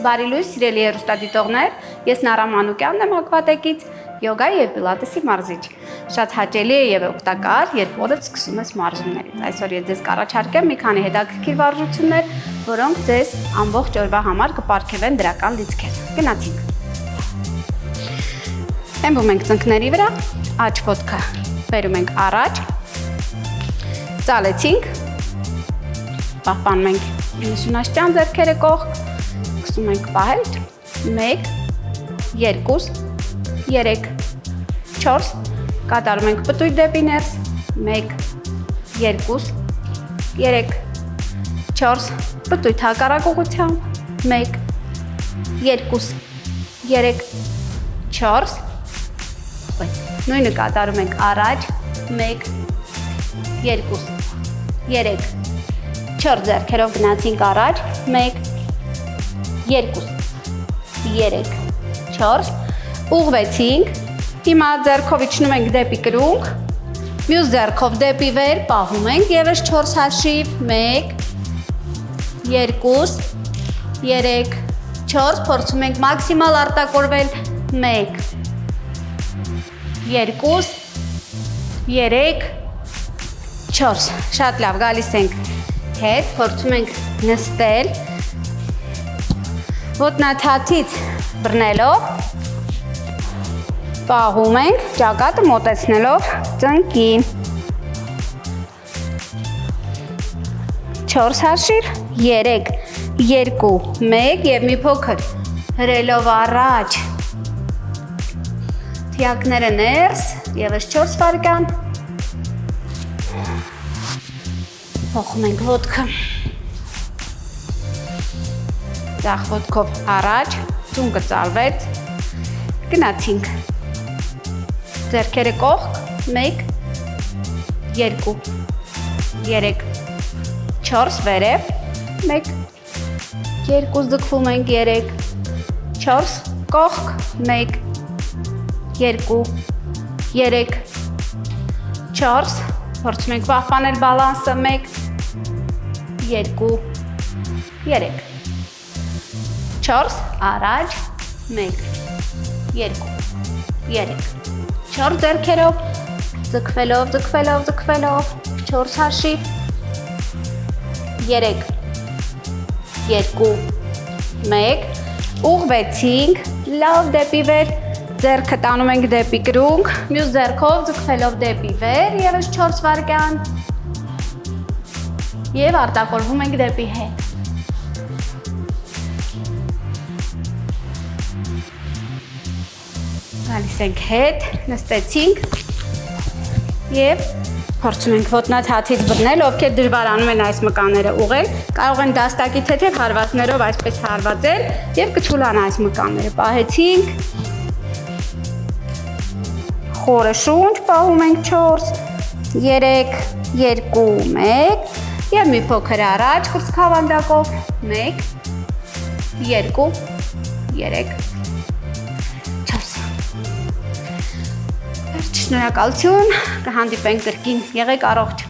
Բարի լույս, սիրելի հեռուստադիտողներ, ես Նարա Մանուկյանն եմ Ակվատեկից, յոգա և պիլատեսի մարզիչ։ Շատ հաճելի է և օգտակար, երբ օրդ սկսում ես մարզումներից։ Այսօր ես ձեզ կառաջարկեմ մի քանի հետաքրքիր վարժություններ, որոնք ձեզ ամբողջ օրվա համար կպարգևեն դրական լիցքեր։ Գնացինք։ Հենվում ենք ծնկների վրա, աջ ոտքը բերում ենք առաջ, ծալեցինք, պահպանում ենք 90 աստիճան ձեռքերը կողք, սկսում ենք պահել 1, 2, 3, 4, կատարում ենք պտույտ դեպի ներս, 1, 2, 3, 4, պտույտ հակառակ ուղղությամբ, 1, 2, 3, 4, նույնը կատարում ենք առաջ, 1, 2, 3, 4 ձեռքերով գնացինք առաջ, 1, 2, 3, 4, ուղղվեցինք, հիմա ձեռքով իջնում ենք դեպի կրունկ, մյուս ձեռքով դեպի վեր պահում ենք, ևս 4 հաշիվ, 1, 2, 3, 4, փորձում ենք մաքսիմալ արտակորվել, 1, 2, 3, 4, շատ լավ, գալիս ենք հետ, փորձում ենք նստել, ոտնաթաթից բռնելով, պահում ենք, ճակատը մոտեցնելով ծնկին, 4 հաշիվ, 3, 2, 1 և մի փոքր հրելով առաջ, թիակները ներս, ևս 4 վայրկյան, փոխում ենք ոտքը, ձախ ոտքով առաջ, ծունկը ծալվեց, գնացինք, ձեռքերը կողք, 1, 2, 3, 4, վերև, 1, 2, ձգվում ենք, 3, 4, կողք, 1, 2, 3, 4, փորձում ենք պահպանել բալանսը, 1, 2, 3, 4, առաջ, 1, 2, 3, 4 ձեռքերով, ձգվելով, 4 հաշիվ, 3, 2, 1, ուղղվեցինք, լավ դեպի վեր, ձեռքը տանում ենք դեպի կրունկ, մյուս ձեռքով ձգվելով դեպի վեր, ևս 4 վայրկյան, և արտակորվում ենք դեպի հետ։ Գալիս ենք հետ, նստեցինք և փորձում ենք ոտնաթաթից բռնել, ովքեր դժվարանում են այս մկանները ուղղել, կարող են դաստակի թեթև հարվածներով այսպես հարվածել և կչուլան այս մկանները, պահեցինք, խորը շունչ, պահում ենք 4, 3, 2, 1 և մի փոքր առաջ կրծքավանդակով, 1, 2, 3, Շնորհակալություն, կհանդիպենք կրկին, եղեք առողջ։